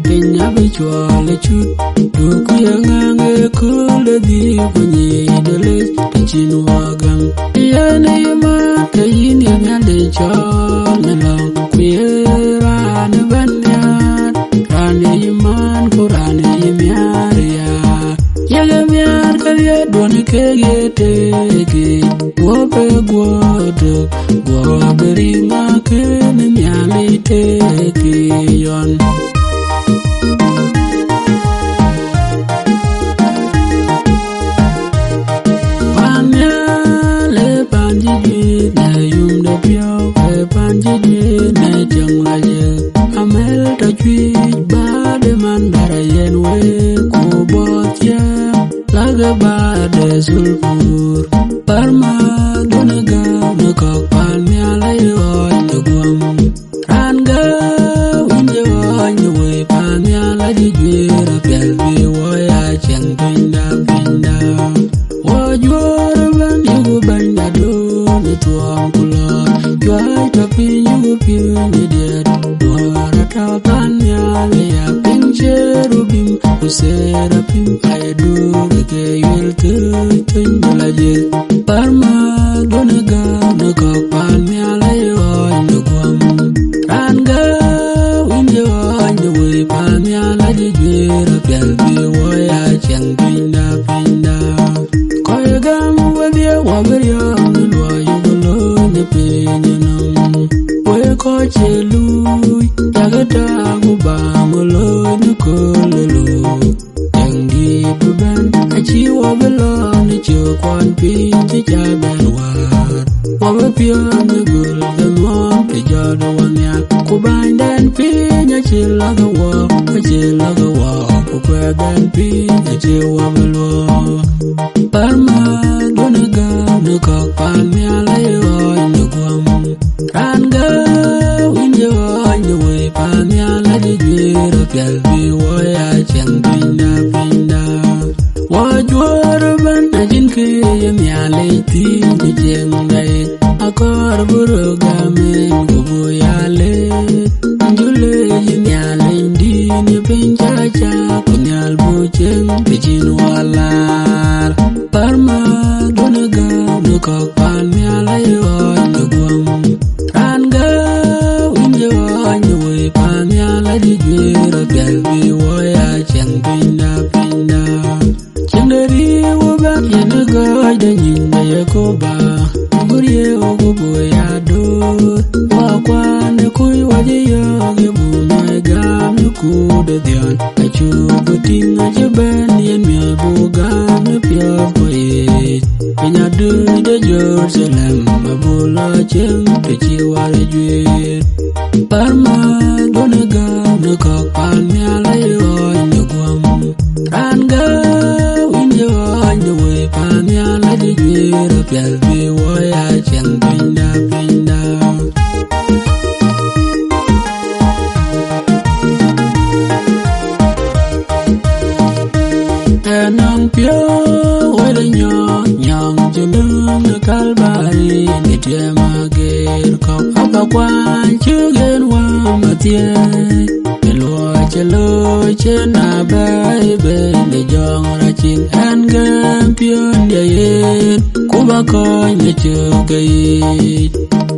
Pinya bichwale chut Duku yang ange kule di punyi delis Tenchin wagang Iyane ima kayin yang nyali chol Nalang kuye rane banyan Rane iman kurane imiar ya Yaga miar kaya doni kege teke Gwape gwato Gwape ringa kene nyali teke yon Amel ta chui ba de man darayen we kubotia laga ba de sulfur parma donaga naka panya layo tugum ranga winje wanyo we panya la di jwera pelvi waya cheng pinda wajwara ban yugo banda do ne tuam kula jwai ta pinyu pinyu dia Tapanya lea pinche rubim Usera pim ayadu Geke yuel ke Tundulaje Parma donaga Nakak panya lea Nugwam Ranga Winja wanya we Panya ladi jwera Pelvi waya Cheng pinda Koya gam Wabia wabarya Nulwa yugolo Nepinyanam We koche lui Tagata gubangulo nukololo Yangi buban Achi wabalo ni chokwan pinti jaban war Wabapio nugul Gamon pijado wanya Kubandan pinya chilaga wa Kukwedan pinya chiwabalo Parma donaga Nukak pamya layo Nugwam Ranga Winja wanyo we pamya la di jwera Pelvi waya cheng pinda Wajwara ban ajin kaya myale ti Jeng day akor buru gamin Gubu yale Anjule jinyale indi Ni pincaca Kunyal buceng Pijin walar Parma donaga Nukak pamya la yoy Nugwam Ranga Winja wanyo we pamya la di jwera Pelvi waya cheng pinda Cheng dari wabak yanaga Danyin yakoba Mugurye ogubo yado Wakwane kuy wajiyo Gebu megam nukude diyan Kachubu tinga jaban Yan miabugam Nupiaf koye Penyadu de Jerusalem Mabula cheng Pechiwara jwet Parma donaga Nukak pamya layo Nugwam Ranga Winja wanyo we pamya la di jwera Pelvi waya cheng pinda Enang pyo wada nyong jundung kalbari Nitia magir kop apa kwan chugen wa matia Elwa chelo chena bai bende jong rachin Engam pion yayin kuba koy me chugayit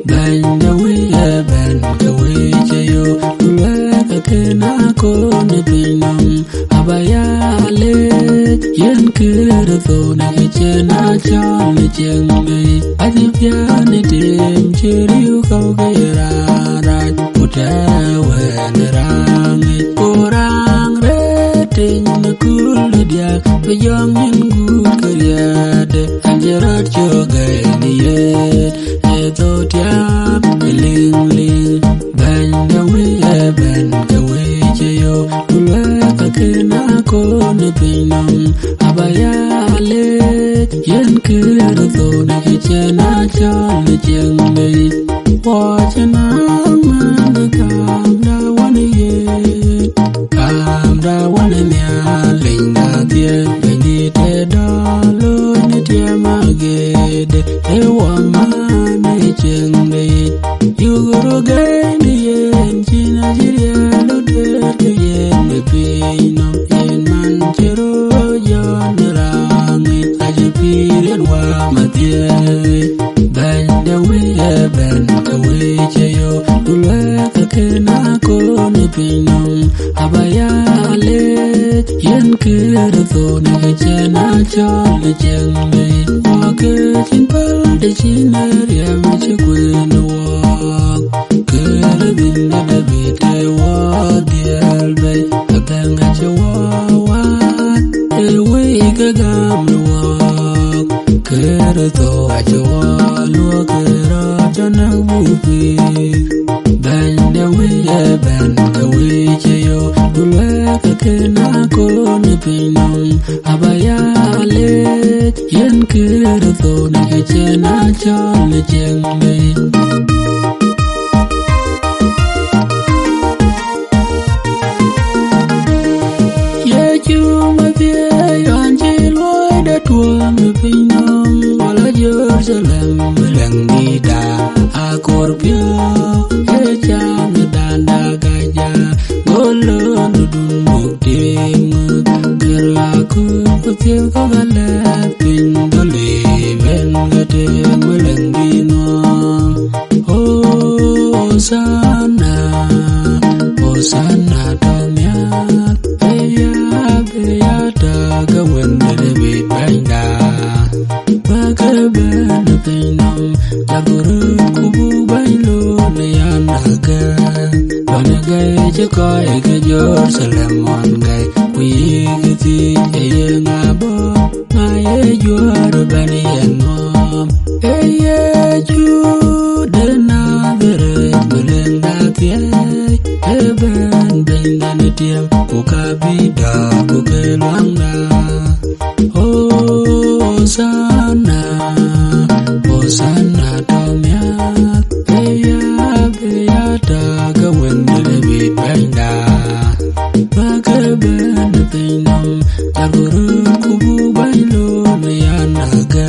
Banda wiya ban kawi chayo Ulwa kakena kone pinam Abayale yen kira thona kichena chal chengai Adipya ni tim chiriu kau kira raj Utawa nerang kurang rete ting na kul dia be yom yin gut kariade anjerat jogai niye to tiam ling ling ban da we ban ka we yo ulwa ka kena ko ne pinam abaya le yen kir to na kichena chal jeng le wachana man kam da wan ye kam da wan nya linda tie ni te da lo ni tie magede e wa ma ne jeng le yuguru ge ni yen china jiria lo de yen ne pinam yen man chero yon rangi ajepiren wa matie ban da we ban ka we yo ulwa ka kena ko ne pinam abaya le yen kir to ne chena chal jeng le wa ke chin pal de chiner ya me chkwen wa kir bin da be te wa dial be atanga chwa wa e we ka gam wa kir to chwa lo kira chana bu pi ban da we ban ka we yo ulwa ka kena ko ne pinam abaya le yen kir to ne chena chal jeng le ye chu ma vie yon chi loi da tuang pinam wala Jerusalem lang di da akorpio e cham danda gaja golon dun muktim kera ku putih ko gala pin dole ben gate lang di no Hosanna Hosanna domya eya beya da gawen de be bainda bagaban pinam jaburu kubu bailo ne anaga banagai jakai ke Jerusalem on gai kuigiti eye ngabo ngaye juar bani enom eye ju dena bere belenda tie eben bendan tiam ukabida kukelwanga Hosanna Hosanna domya eya beya da gawen de be bainda bagaban pinam jaburu kubu bailo ne anaga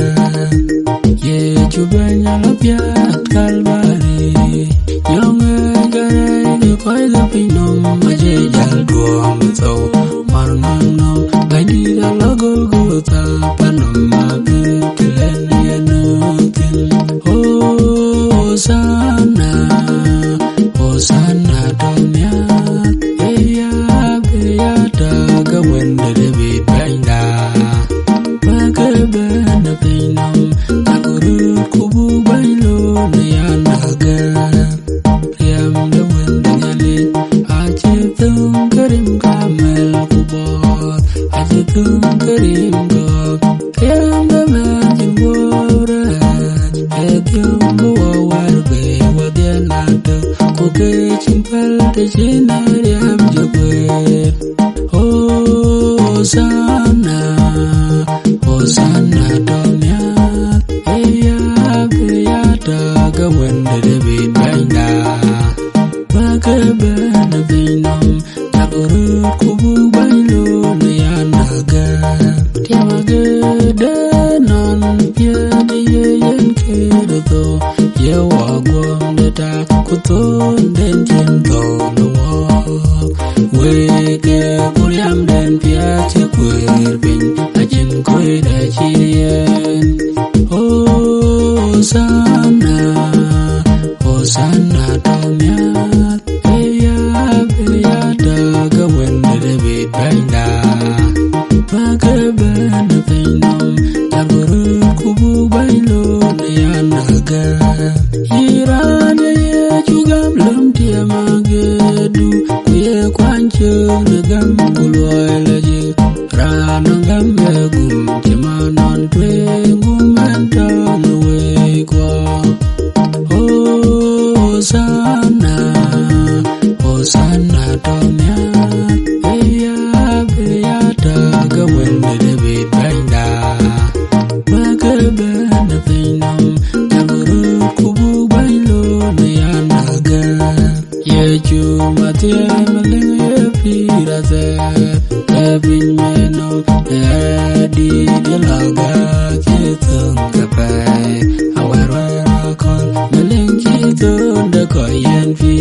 ye chubanya lapya kalbari yonga gare ge kwai la pinam maje jal duam so marnang no badi da logo go ta panam ma gutlen ye no tin Hosanna Hosanna domya eya beya da gawen de be bainda bagaban pinam aguru kubu bailo ne anaga yam de wende nyali achitung karim kamel kubot achitung karim go yam de majin wora etyom war be wadianado koke chimpal te chinar yam jogwe Hosanna Hosanna domya eya beya da gawen de be bainda bagaban pinam aguru kubu bailo ne anaga tiamaga danon pia de yen kedo ye wa gwam de ta kuton den jen to no we ke kuliam den pia che kwer bin ajin koi da chien Hosanna Hosanna domya eya beya da gawen de be bainda bagaban pinam jaburu kubu bailo ne anaga irane ye chugam lum tie magedu kuye kwanche chung gam kuloi laje ranang gam gum chamanon twe gum anton we kwa Hosanna Hosanna tomya eya beata gawen de benda magaben finam naguru kubu bailo nayanaga yeju matemeling pirase kabinmenom adi delaga kitong kapai awara kon meling kitong de koyen fi